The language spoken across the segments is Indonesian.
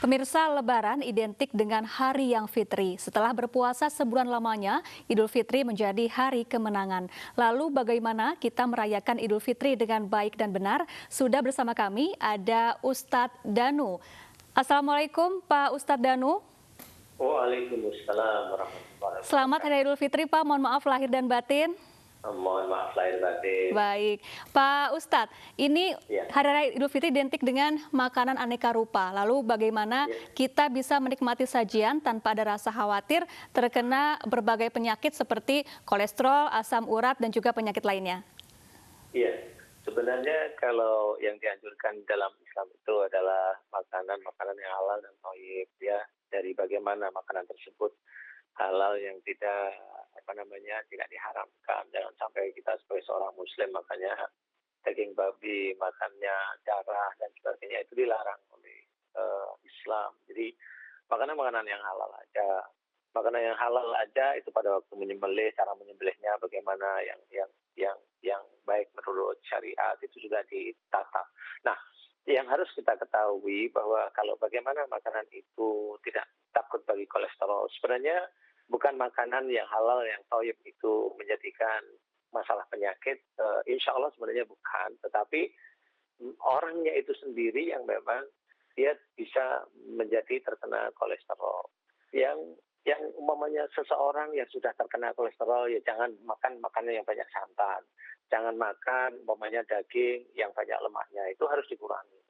Pemirsa, Lebaran identik dengan hari yang fitri. Setelah berpuasa sebulan lamanya, Idul Fitri menjadi hari kemenangan. Lalu bagaimana kita merayakan Idul Fitri dengan baik dan benar? Sudah bersama kami ada Ustadz Danu. Assalamualaikum Pak Ustadz Danu. Waalaikumsalam warahmatullahi Selamat wabarakatuh. Hari Idul Fitri Pak, mohon maaf lahir dan batin. Mohon maaf lahir batin. Baik, Pak Ustadz, ini Ya, Hari Raya Idul Fitri identik dengan makanan aneka rupa. Lalu bagaimana ya, kita bisa menikmati sajian tanpa ada rasa khawatir terkena berbagai penyakit seperti kolesterol, asam urat, dan juga penyakit lainnya? iya. Sebenarnya kalau yang dianjurkan dalam Islam itu adalah makanan-makanan yang halal dan thayyib, ya. Dari bagaimana makanan tersebut halal yang tidak diharamkan. Jangan sampai kita sebagai seorang muslim makanya daging babi, makannya darah dan sebagainya itu dilarang oleh Islam. Jadi makanan-makanan yang halal aja. Makanan yang halal aja itu pada waktu menyembelih, cara menyembelihnya bagaimana yang baik menurut syariat itu juga ditata. Nah, yang harus kita ketahui bahwa kalau bagaimana makanan itu tidak takut bagi kolesterol, sebenarnya bukan makanan yang halal yang thayyib itu menjadikan masalah penyakit, insya Allah sebenarnya bukan, tetapi orangnya itu sendiri yang memang dia bisa menjadi terkena kolesterol. Yang umpamanya seseorang yang sudah terkena kolesterol, ya jangan makan makanan yang banyak santan, jangan makan umpamanya daging yang banyak lemaknya, itu harus dikurangi.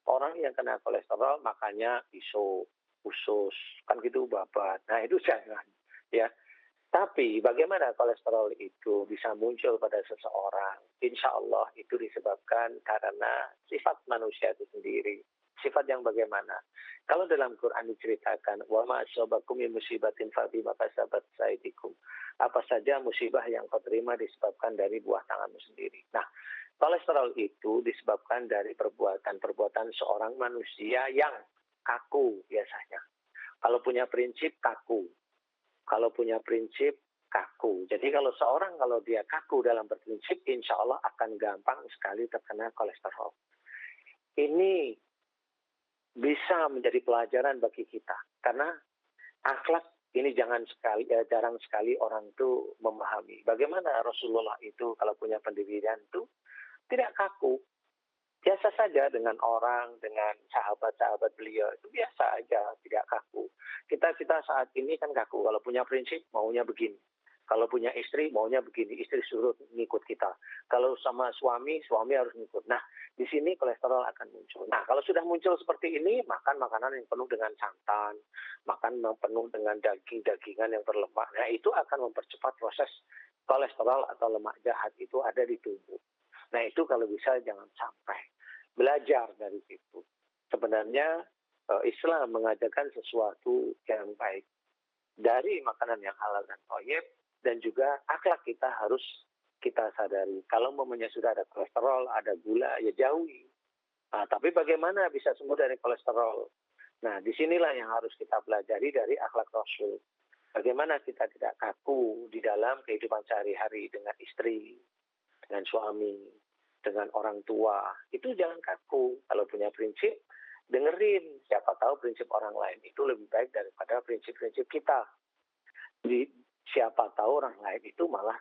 Orang yang kena kolesterol makannya pisau, usus, kan gitu babat. Nah itu jangan, ya. Tapi bagaimana kolesterol itu bisa muncul pada seseorang? Insya Allah itu disebabkan karena sifat manusia itu sendiri. Sifat yang bagaimana? Kalau dalam Quran diceritakan, wa ma asabakum min musibatin fa bima kasabat aydikum. Apa saja musibah yang kau terima disebabkan dari buah tanganmu sendiri. Nah, kolesterol itu disebabkan dari perbuatan-perbuatan seorang manusia yang kaku biasanya. Kalau punya prinsip kaku. Kalau punya prinsip kaku. Jadi kalau dia kaku dalam berprinsip, insya Allah akan gampang sekali terkena kolesterol. Ini bisa menjadi pelajaran bagi kita. Karena akhlak ini jarang sekali orang itu memahami. Bagaimana Rasulullah itu kalau punya pendirian itu tidak kaku. Biasa saja dengan orang, dengan sahabat-sahabat beliau, itu biasa aja, tidak kaku. Kita saat ini kan kaku, kalau punya prinsip maunya begini. Kalau punya istri maunya begini, istri suruh ngikut kita. Kalau sama suami harus ngikut. Nah, di sini kolesterol akan muncul. Nah, kalau sudah muncul seperti ini, makan makanan yang penuh dengan santan, makan yang penuh dengan daging-dagingan yang berlemak. Nah, itu akan mempercepat proses kolesterol atau lemak jahat itu ada di tubuh. Nah, itu kalau bisa jangan sampai. Belajar dari situ. Sebenarnya Islam mengajarkan sesuatu yang baik. Dari makanan yang halal dan thayyib, dan juga akhlak kita harus kita sadari. Kalau umpamanya sudah ada kolesterol, ada gula, ya jauhi. Nah, tapi bagaimana bisa sembuh dari kolesterol? Nah, disinilah yang harus kita pelajari dari akhlak Rasul. Bagaimana kita tidak kaku di dalam kehidupan sehari-hari dengan istri, dengan suami, dengan orang tua. Itu jangan kaku. Kalau punya prinsip, dengerin. Siapa tahu prinsip orang lain itu lebih baik daripada prinsip-prinsip kita. Jadi, siapa tahu orang lain itu malah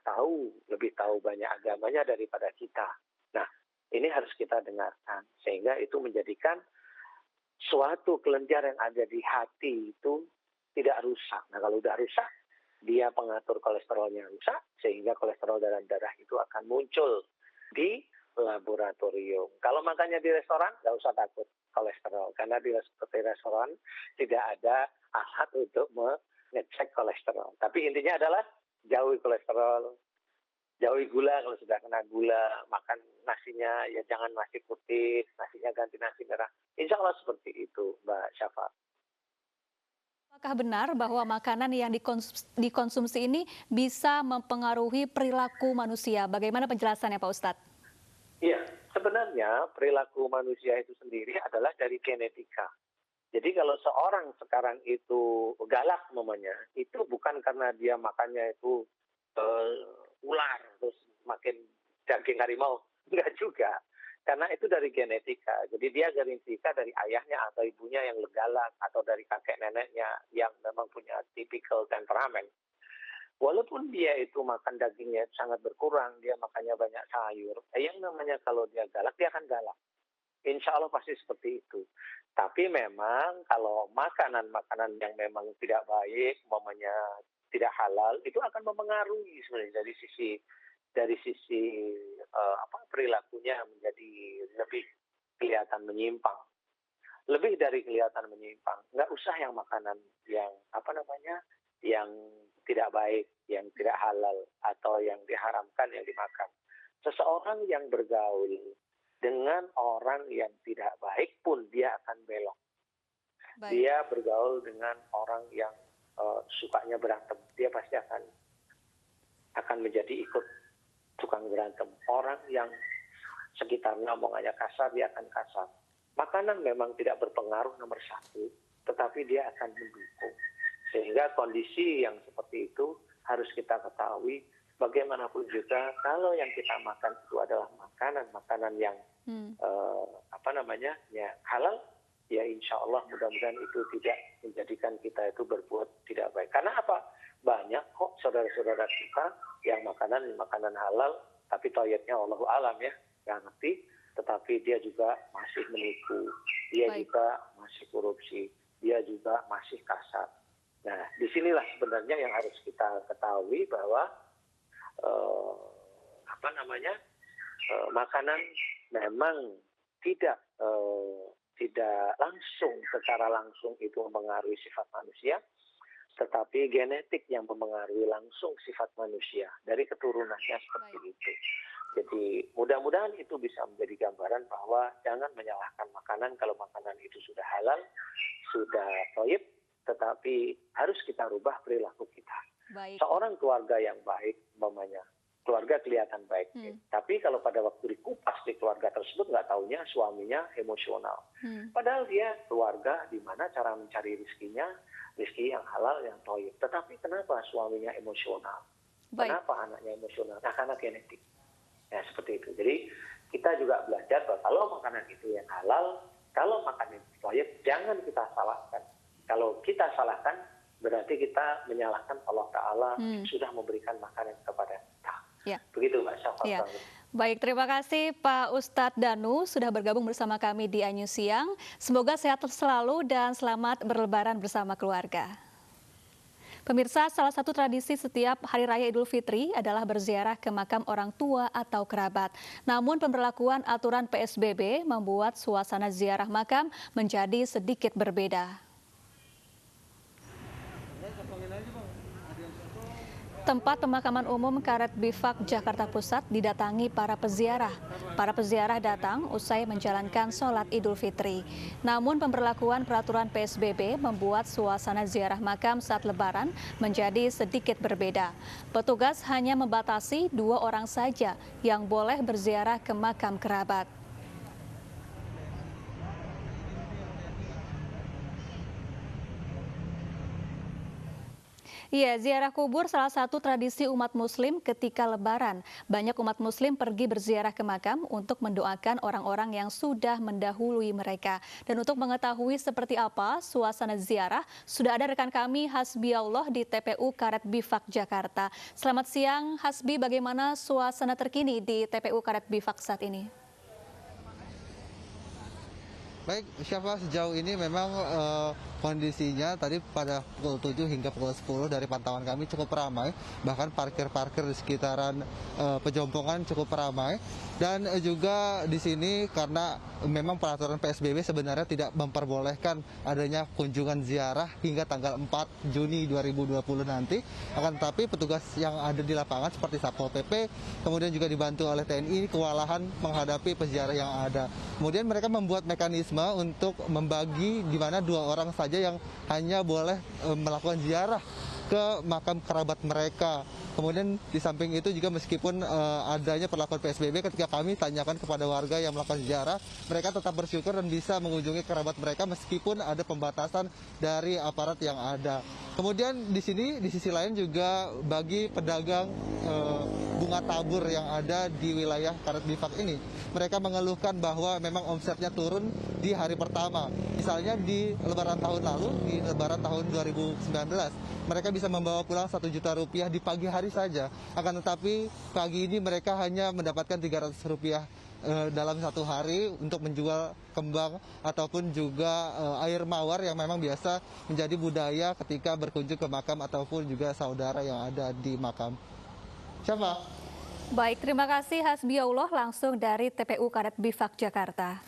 lebih tahu banyak agamanya daripada kita. Nah, ini harus kita dengarkan. Sehingga itu menjadikan suatu kelenjar yang ada di hati itu tidak rusak. Nah, kalau udah rusak, dia pengatur kolesterolnya rusak, sehingga kolesterol dalam darah itu akan muncul di laboratorium. Kalau makannya di restoran, nggak usah takut kolesterol. Karena di restoran tidak ada alat untuk mengecek kolesterol. Tapi intinya adalah jauhi kolesterol, jauhi gula. Kalau sudah kena gula, makan nasinya ya jangan nasi putih, nasinya ganti nasi merah. Insya Allah seperti itu, Mbak Syafa. Apakah benar bahwa makanan yang dikonsumsi ini bisa mempengaruhi perilaku manusia? Bagaimana penjelasannya Pak Ustadz? Iya, sebenarnya perilaku manusia itu sendiri adalah dari genetika. Jadi kalau seorang sekarang itu galak namanya, itu bukan karena dia makannya itu ular, terus makin daging harimau. Enggak juga. Karena itu dari genetika. Jadi dia genetika dari ayahnya atau ibunya yang galak, atau dari kakek neneknya yang memang punya typical temperamen. Walaupun dia itu makan dagingnya sangat berkurang, dia makannya banyak sayur, yang namanya kalau dia galak, dia akan galak. Insya Allah pasti seperti itu. Tapi memang kalau makanan-makanan yang memang tidak baik, umpamanya tidak halal, itu akan mempengaruhi sebenarnya dari sisi perilakunya menjadi lebih kelihatan menyimpang. Lebih dari kelihatan menyimpang. Nggak usah yang makanan yang yang tidak baik, yang tidak halal, atau yang diharamkan yang dimakan. Seseorang yang bergaul dengan orang yang tidak baik pun dia akan belok. Baik. Dia bergaul dengan orang yang sukanya berantem, dia pasti akan menjadi ikut tukang berantem. Orang yang sekitarnya omongannya kasar, dia akan kasar. Makanan memang tidak berpengaruh nomor satu, tetapi dia akan mendukung. Sehingga kondisi yang seperti itu harus kita ketahui. Bagaimanapun juga kalau yang kita makan itu adalah makanan yang ya halal, ya insya Allah mudah-mudahan itu tidak menjadikan kita itu berbuat tidak baik. Karena apa? Banyak kok saudara-saudara kita yang makanan halal, tapi toyetnya Allahu alam ya, nggak ngerti, tetapi dia juga masih menipu, dia juga masih korupsi, dia juga masih kasar. Nah, disinilah sebenarnya yang harus kita ketahui bahwa makanan memang tidak secara langsung itu mempengaruhi sifat manusia, tetapi genetik yang mempengaruhi langsung sifat manusia dari keturunannya seperti itu. Jadi mudah-mudahan itu bisa menjadi gambaran bahwa jangan menyalahkan makanan kalau makanan itu sudah halal, sudah thayyib, tetapi harus kita rubah perilaku kita. Baik. Seorang keluarga yang baik, umpamanya keluarga kelihatan baik, tapi kalau pada waktu dikupas di keluarga tersebut nggak taunya suaminya emosional. Padahal dia keluarga di mana cara mencari rezeki yang halal, yang thayyib. Tetapi kenapa suaminya emosional? Baik. Kenapa anaknya emosional? Nah, karena genetik. Ya, seperti itu. Jadi kita juga belajar bahwa kalau makanan itu yang halal, kalau makanan itu thayyib, jangan kita salahkan. Kalau kita salahkan, berarti kita menyalahkan Allah Ta'ala sudah memberikan makanan kepada kita. Ya. Begitu Mbak Syafat. Ya. Baik, terima kasih Pak Ustadz Danu sudah bergabung bersama kami di Anyu Siang. Semoga sehat selalu dan selamat berlebaran bersama keluarga. Pemirsa, salah satu tradisi setiap Hari Raya Idul Fitri adalah berziarah ke makam orang tua atau kerabat. Namun pemberlakuan aturan PSBB membuat suasana ziarah makam menjadi sedikit berbeda. Tempat pemakaman umum Karet Bifak, Jakarta Pusat didatangi para peziarah. Para peziarah datang usai menjalankan sholat Idul Fitri. Namun pemberlakuan peraturan PSBB membuat suasana ziarah makam saat Lebaran menjadi sedikit berbeda. Petugas hanya membatasi 2 orang saja yang boleh berziarah ke makam kerabat. Iya, ziarah kubur salah satu tradisi umat muslim ketika Lebaran. Banyak umat muslim pergi berziarah ke makam untuk mendoakan orang-orang yang sudah mendahului mereka. Dan untuk mengetahui seperti apa suasana ziarah, sudah ada rekan kami Hasbiallah di TPU Karet Bifak, Jakarta. Selamat siang Hasbi, bagaimana suasana terkini di TPU Karet Bifak saat ini? Baik, Syafa, sejauh ini memang kondisinya tadi pada pukul 7 hingga pukul 10 dari pantauan kami cukup ramai. Bahkan parkir-parkir di sekitaran Pejompongan cukup ramai. Dan juga di sini karena memang peraturan PSBB sebenarnya tidak memperbolehkan adanya kunjungan ziarah hingga tanggal 4 Juni 2020 nanti. Akan tetapi petugas yang ada di lapangan seperti Satpol PP, kemudian juga dibantu oleh TNI, kewalahan menghadapi peziarah yang ada. Kemudian mereka membuat mekanisme untuk membagi di mana 2 orang saja yang hanya boleh melakukan ziarah ke makam kerabat mereka. Kemudian di samping itu juga meskipun adanya perlakuan PSBB, ketika kami tanyakan kepada warga yang melakukan ziarah, mereka tetap bersyukur dan bisa mengunjungi kerabat mereka meskipun ada pembatasan dari aparat yang ada. Kemudian di sini di sisi lain juga bagi pedagang bunga tabur yang ada di wilayah Karet Bifak ini. Mereka mengeluhkan bahwa memang omsetnya turun di hari pertama. Misalnya di Lebaran tahun lalu, di Lebaran tahun 2019, mereka bisa membawa pulang 1 juta rupiah di pagi hari saja. Akan tetapi pagi ini mereka hanya mendapatkan 300 rupiah dalam satu hari untuk menjual kembang ataupun juga air mawar yang memang biasa menjadi budaya ketika berkunjung ke makam ataupun juga saudara yang ada di makam. Siapa? Baik, terima kasih Hasbiaullah langsung dari TPU Karet Bifak Jakarta.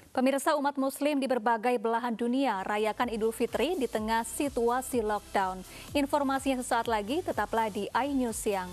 Pemirsa umat muslim di berbagai belahan dunia rayakan Idul Fitri di tengah situasi lockdown. Informasinya sesaat lagi, tetaplah di iNews Siang.